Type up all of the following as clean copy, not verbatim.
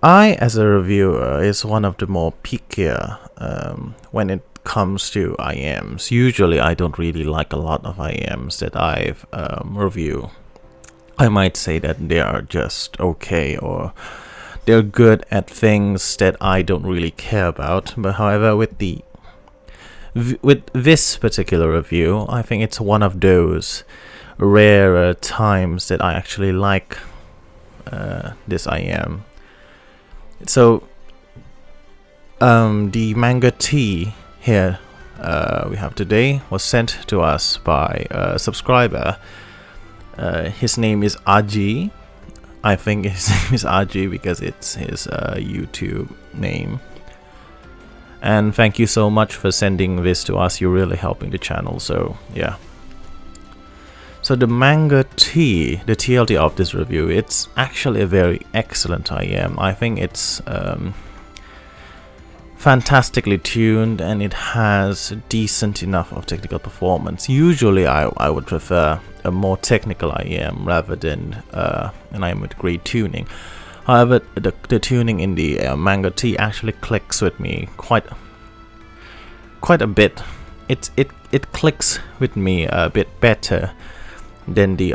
I, as a reviewer, is one of the more pickier when it comes to IMs. Usually, I don't really like a lot of IMs that I've review. I might say that they are just okay, or they're good at things that I don't really care about. But however, with this particular review, I think it's one of those rarer times that I actually like this IM. So the manga tea here we have today was sent to us by a subscriber. His name is Aji. I think his name is Aji because it's his YouTube name. And thank you so much for sending this to us. You're really helping the channel. So yeah. So the manga tea, the TLD of this review, it's actually a very excellent IM. I think it's fantastically tuned, and it has decent enough of technical performance. Usually I would prefer a more technical IM rather than an IM with great tuning. However, the tuning in the manga tea actually clicks with me quite a bit. It clicks with me a bit better than the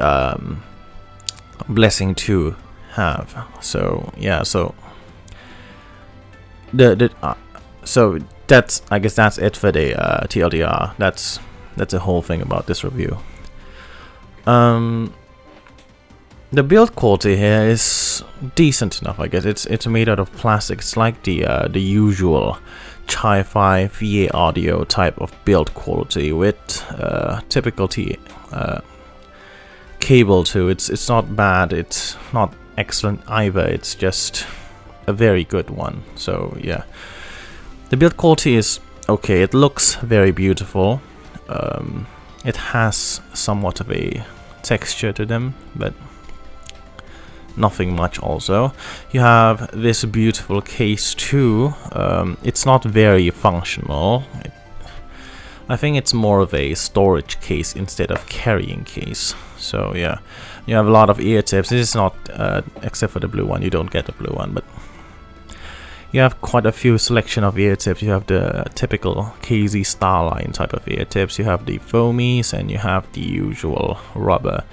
Blessing 2 have. So yeah, so so that's, I guess that's it for the TLDR. That's the whole thing about this review. The build quality here is decent enough, I guess. It's made out of plastic. It's like the usual Chi-Fi VA audio type of build quality with typical cable too. It's not bad. It's not excellent either. It's just a very good one. So yeah, the build quality is okay. It looks very beautiful. It has somewhat of a texture to them, but nothing much. Also, you have this beautiful case too. It's not very functional. I think it's more of a storage case instead of carrying case. So yeah, you have a lot of ear tips. This is not, except for the blue one, you don't get the blue one, but you have quite a few selection of ear tips. You have the typical KZ Starline type of ear tips. You have the foamies, and you have the usual rubber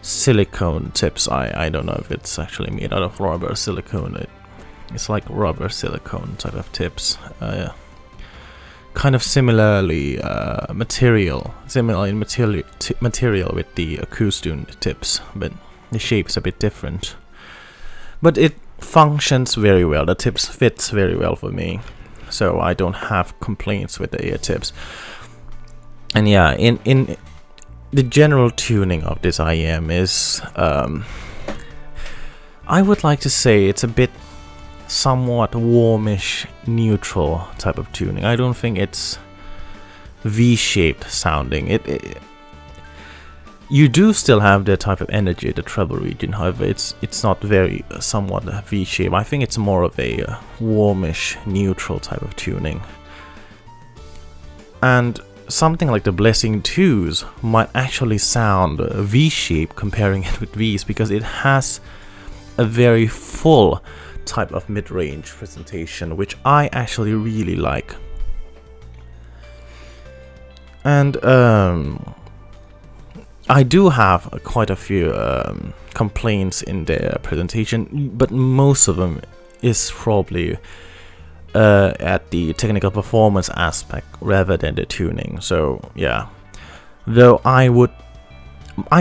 silicone tips. I don't know if it's actually made out of rubber or silicone. It's like rubber silicone type of tips. Kind of similarly material in material with the Acoustune tips, but the shape's a bit different. But it functions very well. The tips fits very well for me, so I don't have complaints with the ear tips. And yeah, in the general tuning of this IM is, I would like to say it's a bit somewhat warmish, neutral type of tuning. I don't think it's V-shaped sounding. You do still have the type of energy at the treble region, however it's not very somewhat V-shaped. I think it's more of a warmish, neutral type of tuning. And something like the Blessing 2s might actually sound V-shaped comparing it with V's, because it has a very full type of mid-range presentation, which I actually really like. And I do have quite a few complaints in their presentation, but most of them is probably at the technical performance aspect rather than the tuning. So yeah, though I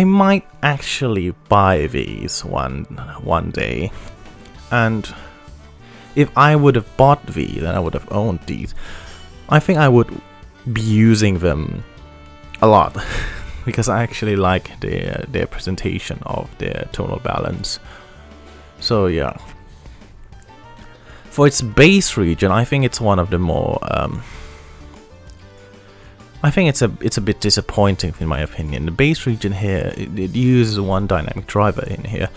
might actually buy these one day, and if I would have bought these and I would have owned these, I think I would be using them a lot because I actually like their presentation of their tonal balance. So yeah, for its bass region, I think it's one of the more I think it's a bit disappointing in my opinion. The bass region here, it uses one dynamic driver in here.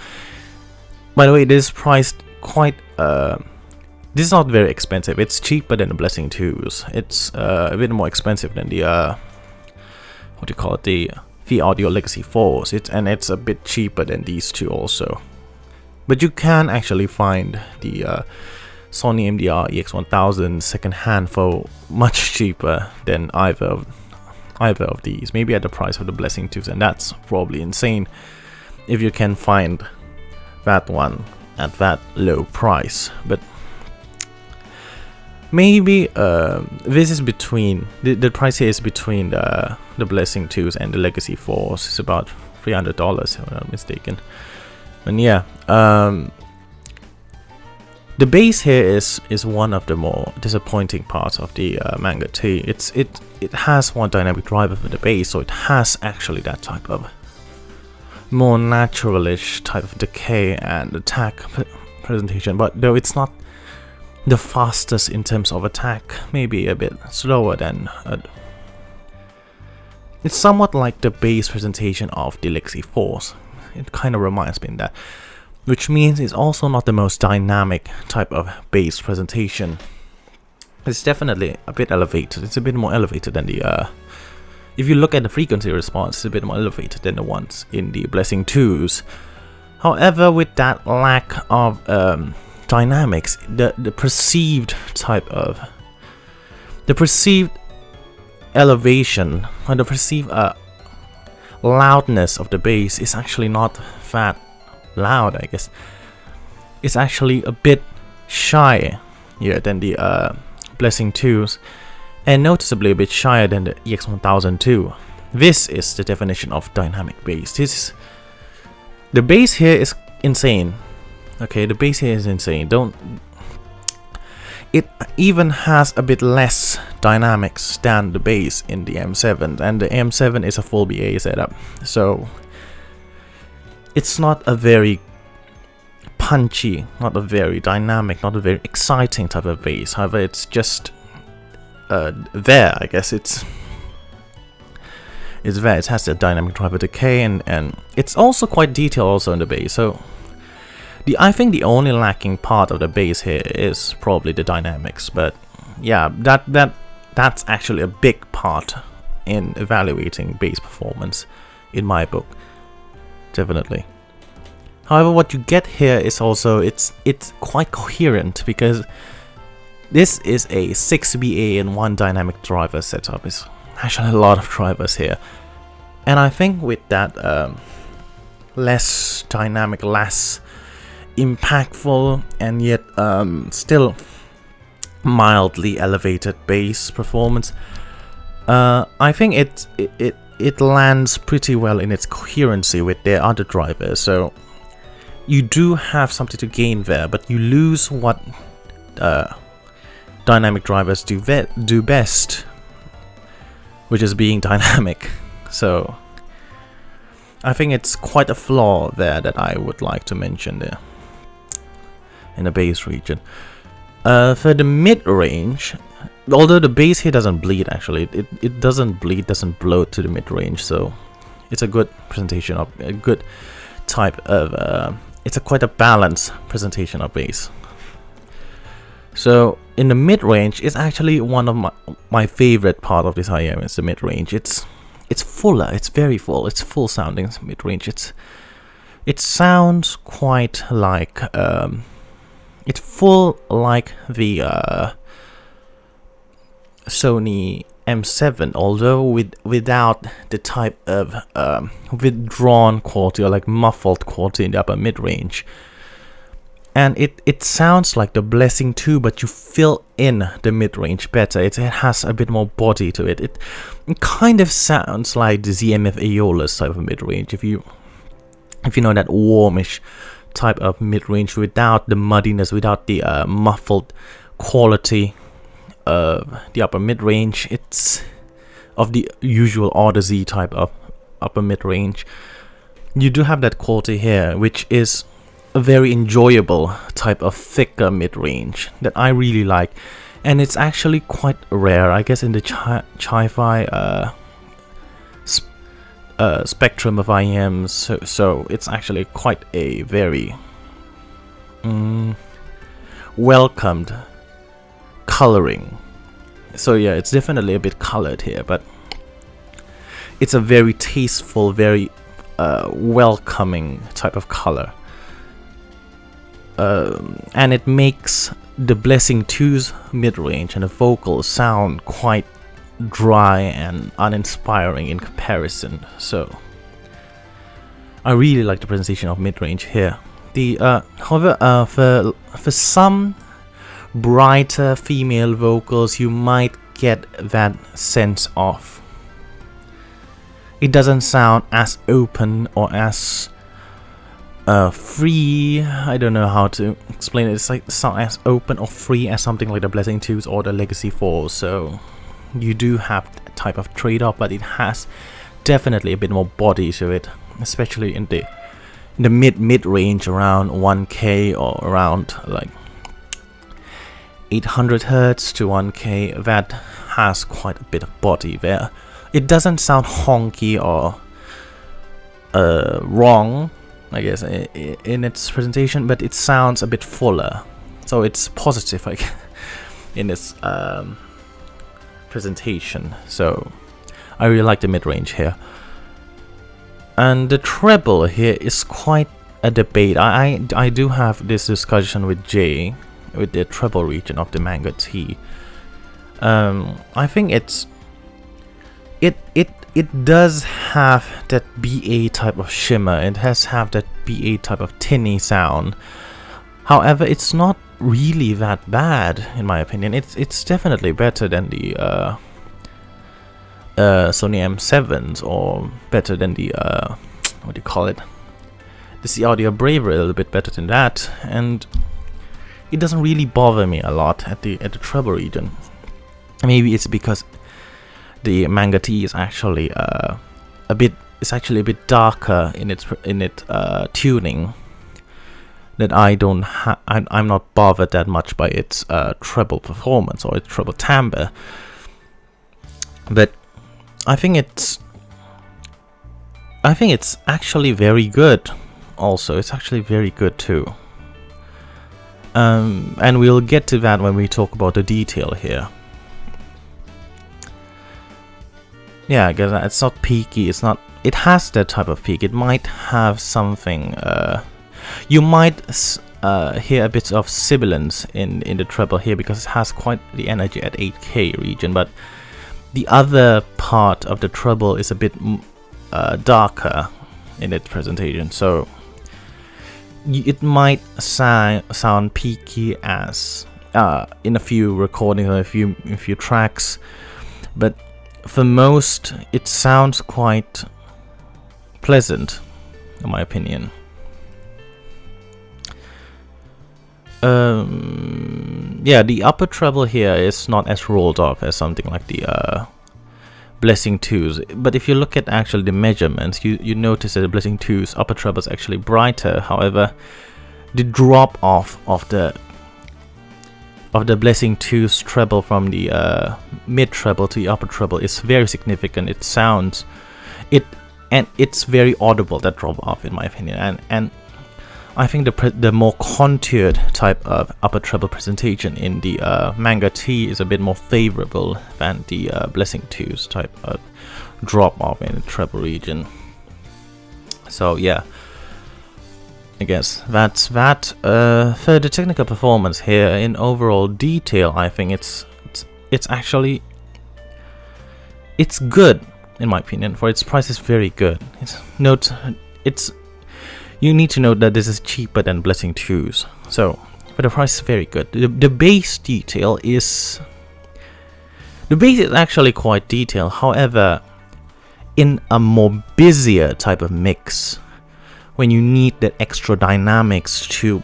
By the way, it is priced quite this is not very expensive. It's cheaper than the Blessing 2s. It's a bit more expensive than the what do you call it, the V Audio Legacy 4s. And it's a bit cheaper than these two also. But you can actually find the Sony MDR EX1000 second hand for much cheaper than either of these, maybe at the price of the Blessing 2s, and that's probably insane if you can find that one at that low price. But maybe this is between the price here is between the Blessing 2s and the Legacy 4s. It's about $300 if I'm not mistaken. And yeah, the bass here is one of the more disappointing parts of the Mangird T. It has one dynamic driver for the bass, so it has actually that type of more naturalish type of decay and attack presentation, but though it's not the fastest in terms of attack, maybe a bit slower than it's somewhat like the bass presentation of the Legacy 4s. It kind of reminds me of that, which means it's also not the most dynamic type of bass presentation. It's definitely a bit elevated. It's a bit more elevated than the if you look at the frequency response, it's a bit more elevated than the ones in the Blessing 2s. However, with that lack of dynamics, the perceived type of the perceived elevation or the perceived loudness of the bass is actually not that loud, I guess. It's actually a bit shy here than the Blessing 2s, and noticeably a bit shyer than the EX1000 too. This is the definition of dynamic bass. The bass here is insane. Okay, the bass here is insane. It even has a bit less dynamics than the bass in the M7, and the M7 is a full BA setup, so it's not a very punchy, not a very dynamic, not a very exciting type of bass. However, it's just there. I guess it's there. It has the dynamic driver decay, and it's also quite detailed also in the bass. So I think the only lacking part of the bass here is probably the dynamics. But yeah, that's actually a big part in evaluating bass performance in my book. Definitely. However, what you get here is also it's quite coherent, because this is a 6 BA and 1 dynamic driver setup. It's actually a lot of drivers here, and I think with that less dynamic, less impactful, and yet still mildly elevated bass performance, I think it lands pretty well in its coherency with their other drivers. So you do have something to gain there, but you lose what dynamic drivers do best, which is being dynamic. So I think it's quite a flaw there that I would like to mention there in the bass region. For the mid-range, although the bass here doesn't bleed, actually it doesn't bleed, doesn't bloat to the mid-range, so it's a good presentation of a good type of it's quite a balanced presentation of bass. So in the mid-range, it's actually one of my favorite part of this IM is the mid-range. It's fuller, it's very full, it's full sounding mid-range. It sounds quite like it's full like the Sony M7, although without the type of withdrawn quality or like muffled quality in the upper mid-range. And it sounds like the Blessing 2, but you fill in the mid-range better. It has a bit more body to it. It kind of sounds like the ZMF Aeolus type of mid-range, if you know, that warmish type of mid-range without the muddiness, without the muffled quality of the upper mid-range. It's of the usual Odyssey type of upper mid-range. You do have that quality here, which is a very enjoyable type of thicker mid-range that I really like, and it's actually quite rare, I guess, in the Hi-Fi spectrum of IEMs. So it's actually quite a very welcomed coloring. So yeah, it's definitely a bit colored here, but it's a very tasteful, very welcoming type of color. and it makes the Blessing 2's mid-range and the vocals sound quite dry and uninspiring in comparison. So I really like the presentation of mid-range here. However, for some brighter female vocals, you might get that sense of it doesn't sound as open or as free. I don't know how to explain it. It's like not as open or free as something like the Blessing 2s or the Legacy 4s. So you do have that type of trade-off, but it has definitely a bit more body to it, especially in the mid range around 1K or around like 800 hertz to 1K. That has quite a bit of body there. It doesn't sound honky or wrong, I guess, in its presentation, but it sounds a bit fuller. So it's positive, like, in its presentation. So I really like the mid-range here. And the treble here is quite a debate. I do have this discussion with Jay with the treble region of the Mangird T. I think it does have that BA type of shimmer. It has have that BA type of tinny sound. However, it's not really that bad in my opinion. It's definitely better than the Sony M7s, or better than the what do you call it? The C Audio Bravery, a little bit better than that, and it doesn't really bother me a lot at the treble region. Maybe it's because the Mangird T is actually a bit darker in its tuning, that I'm not bothered that much by its treble performance or its treble timbre. But I think it's actually very good. Also, it's actually very good too. And we'll get to that when we talk about the detail here. Yeah, because it's not peaky. It's not. It has that type of peak. It might have something. You might hear a bit of sibilance in the treble here, because it has quite the energy at 8K region. But the other part of the treble is a bit darker in its presentation, so it might sound peaky as in a few recordings or a few tracks, but for most it sounds quite pleasant in my opinion. Yeah, the upper treble here is not as rolled off as something like the Blessing 2s, but if you look at actually the measurements, you notice that the Blessing 2's upper treble is actually brighter. However, the drop off of the Blessing 2's treble from the mid treble to the upper treble is very significant. It sounds and it's very audible, that drop off, in my opinion, and I think the more contoured type of upper treble presentation in the Mangird T is a bit more favorable than the Blessing 2's type of drop off in the treble region. So yeah, I guess that's that. For the technical performance here, in overall detail, I think it's actually good in my opinion. For its price, is very good. You need to note that this is cheaper than Blessing 2's, so for the price, very good. The bass detail is... The bass is actually quite detailed, however, in a more busier type of mix, when you need that extra dynamics to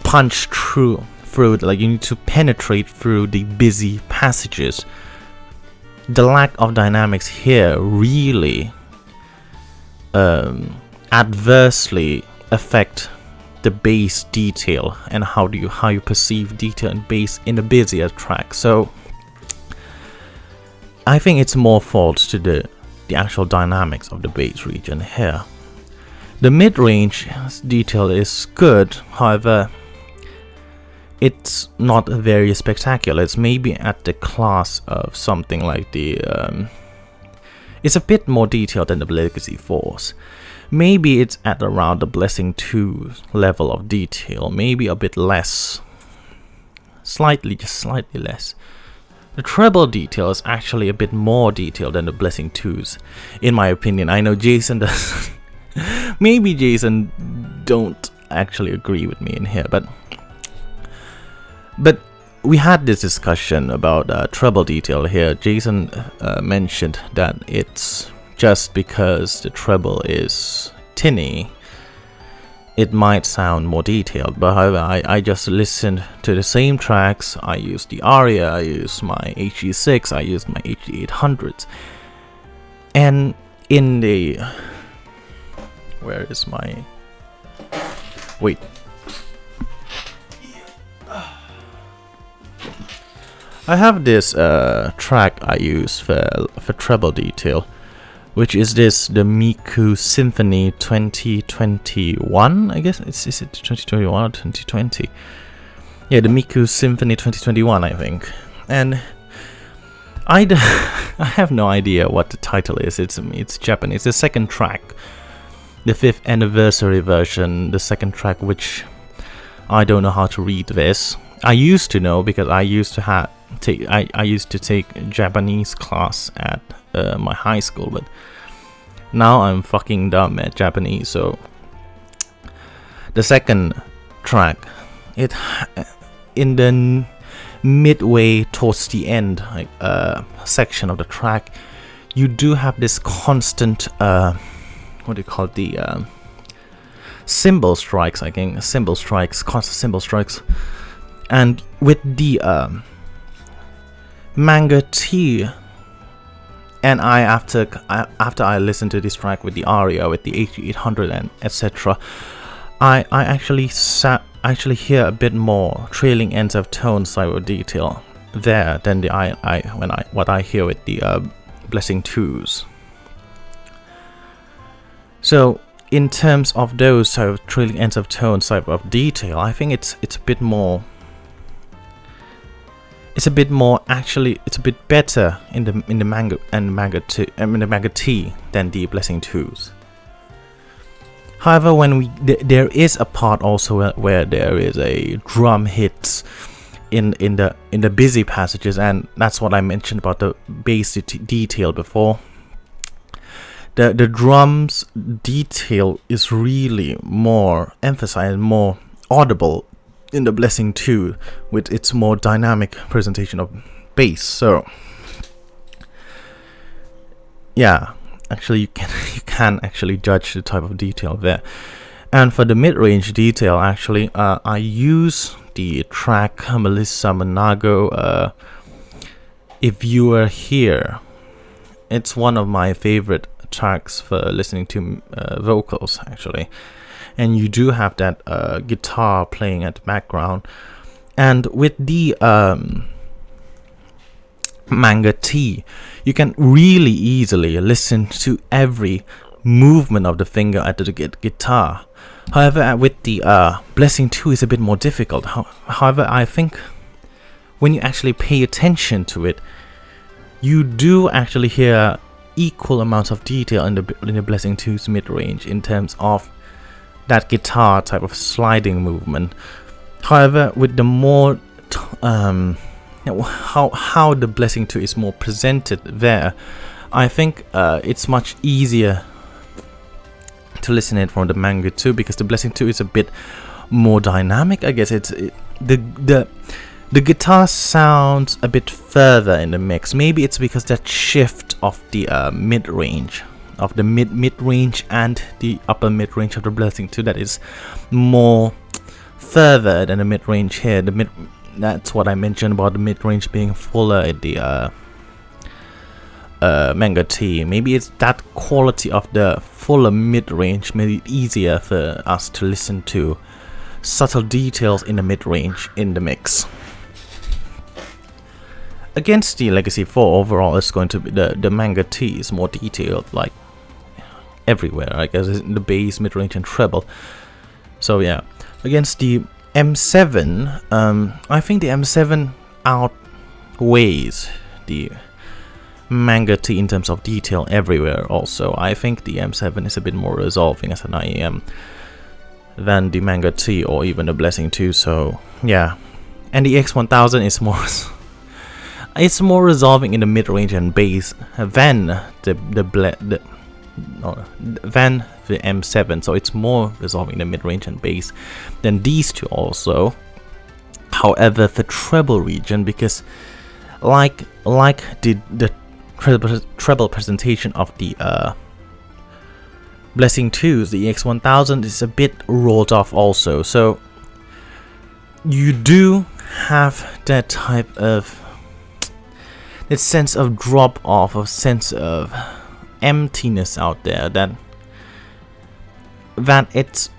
punch through, like you need to penetrate through the busy passages, the lack of dynamics here really adversely affect the bass detail and how you perceive detail and bass in a busier track. So I think it's more fault to the actual dynamics of the bass region here. The mid-range detail is good, however it's not very spectacular. It's maybe at the class of something like the it's a bit more detailed than the Legacy 4s. Maybe it's at around the Blessing 2 level of detail, maybe a bit less. Just slightly less. The treble detail is actually a bit more detailed than the Blessing 2s, in my opinion. I know Jason does. Maybe Jason don't actually agree with me in here, but we had this discussion about treble detail here. Jason mentioned that it's just because the treble is tinny, it might sound more detailed. But however, I just listened to the same tracks. I used the Aria, I used my HE6, I used my HE800s, and in the where is my wait I have this track I use for treble detail, which is the Miku Symphony 2021, I guess. Is it 2021 or 2020? Yeah, the Miku Symphony 2021, I think. And I have no idea what the title is. It's Japanese. The second track, the 5th anniversary version, the second track, which I don't know how to read this. I used to know because I used to take Japanese class at my high school, but now I'm fucking dumb at Japanese. So the second track, it in the midway towards the end section of the track, you do have this constant what do you call it, the cymbal strikes, I think, constant cymbal strikes. And with the Mangird T, and after I listened to this track with the Aria, with the HE800 and etc., I actually hear a bit more trailing ends of tone type of detail there than what I hear with the Blessing 2s. So in terms of those type of trailing ends of tone type of detail, I think it's a bit more. It's a bit better in the Mangird T than the Blessing 2s. However, when there is a part also where there is a drum hits in the busy passages, and that's what I mentioned about the bass detail before. The drums detail is really more emphasized, more audible in the Blessing 2 with its more dynamic presentation of bass. So yeah, actually you can actually judge the type of detail there. And for the mid-range detail, actually I use the track Melissa Monago, If You Were Here. It's one of my favorite tracks for listening to vocals, actually. And you do have that guitar playing at the background. And with the Mangird T, you can really easily listen to every movement of the finger at the guitar. However, with the Blessing 2 is a bit more difficult. However, I think when you actually pay attention to it, you do actually hear equal amounts of detail in the Blessing 2's mid-range in terms of that guitar type of sliding movement. However, with the more how the Blessing 2 is more presented there, I think it's much easier to listen it from the Mangird 2, because the Blessing 2 is a bit more dynamic. I guess the guitar sounds a bit further in the mix. Maybe it's because that shift of the mid-range, of the mid-range and the upper mid-range of the Blessing 2, that is more further than the mid-range here. That's what I mentioned about the mid-range being fuller in the Mangird T. Maybe it's that quality of the fuller mid-range made it easier for us to listen to subtle details in the mid-range in the mix. Against the Legacy 4, overall it's going to be the Mangird T is more detailed, like everywhere, I guess, in the bass, mid-range and treble. So yeah, against the M7, I think the M7 outweighs the Mangird T in terms of detail everywhere. Also, I think the M7 is a bit more resolving as an IEM than the Mangird T or even the Blessing 2. So yeah, and the X1000 is more it's more resolving in the mid-range and bass than the M7. So it's more resolving in the mid-range and bass than these two also. However, the treble region, because like the treble presentation of the Blessing 2s, the X1000 is a bit rolled off also. So you do have that type of sense of drop off, a sense of emptiness out there, that it's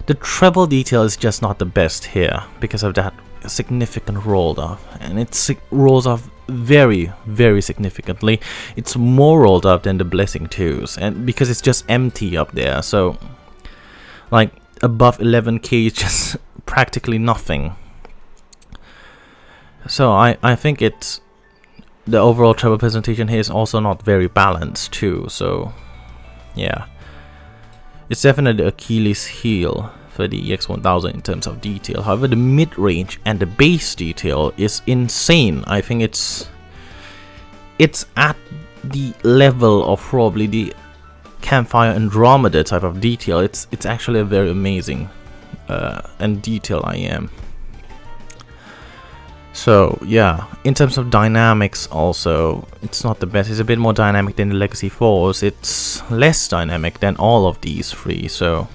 the treble detail is just not the best here because of that significant rolled off, and it rolls off very, very significantly. It's more rolled up than the Blessing 2s, and because it's just empty up there. So like above 11k is just practically nothing. So I think it's the overall treble presentation here is also not very balanced too. So yeah, it's definitely the Achilles heel for the X1000 in terms of detail. However, the mid-range and the bass detail is insane. I think it's at the level of probably the Campfire Andromeda type of detail. It's actually a very amazing and detailed IEM. So yeah, in terms of dynamics also, it's not the best. It's a bit more dynamic than the Legacy 4s. It's less dynamic than all of these three, so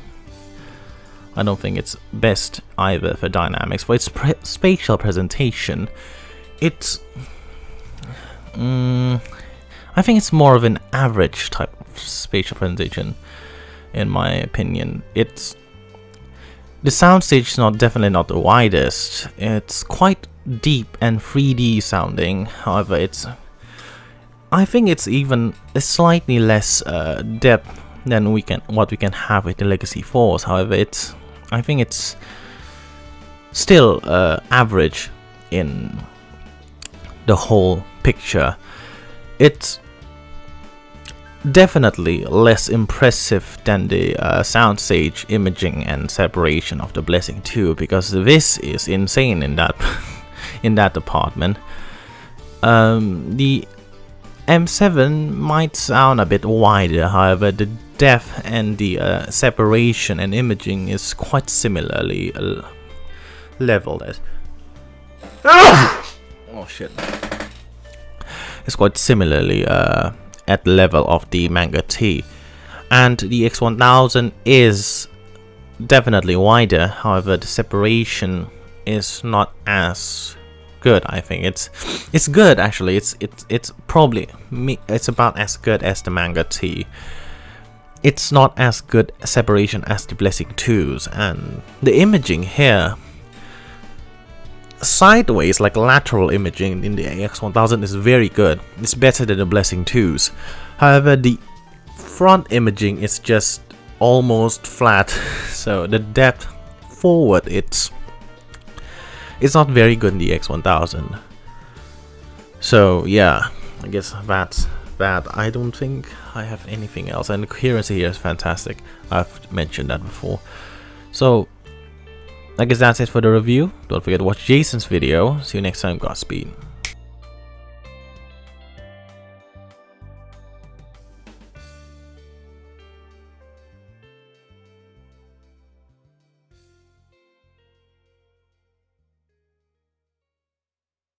I don't think it's best either for dynamics. For its spatial presentation, it's I think it's more of an average type of spatial presentation, in my opinion. It's the soundstage is definitely not the widest. It's quite deep and 3D sounding. However, I think it's even a slightly less depth than what we can have with the Legacy 4s. However, I think it's still average in the whole picture. It's definitely less impressive than the soundstage imaging and separation of the Blessing 2, because this is insane in that in that department. The M7 might sound a bit wider, however the depth and the separation and imaging is quite similarly leveled at. Oh shit! It's quite similarly at the level of the Mangird T, and the X1000 is definitely wider. However, the separation is not as good. I think it's good actually. It's probably it's about as good as the Mangird T. It's not as good separation as the Blessing 2s, and the imaging here, sideways, like lateral imaging in the X1000 is very good. It's better than the Blessing 2s. However, the front imaging is just almost flat, so the depth forward it's not very good in the X1000. So yeah, I guess that's that. I don't think I have anything else, and the coherency here is fantastic. I've mentioned that before. So I guess that's it for the review. Don't forget to watch Jason's video. See you next time. Godspeed.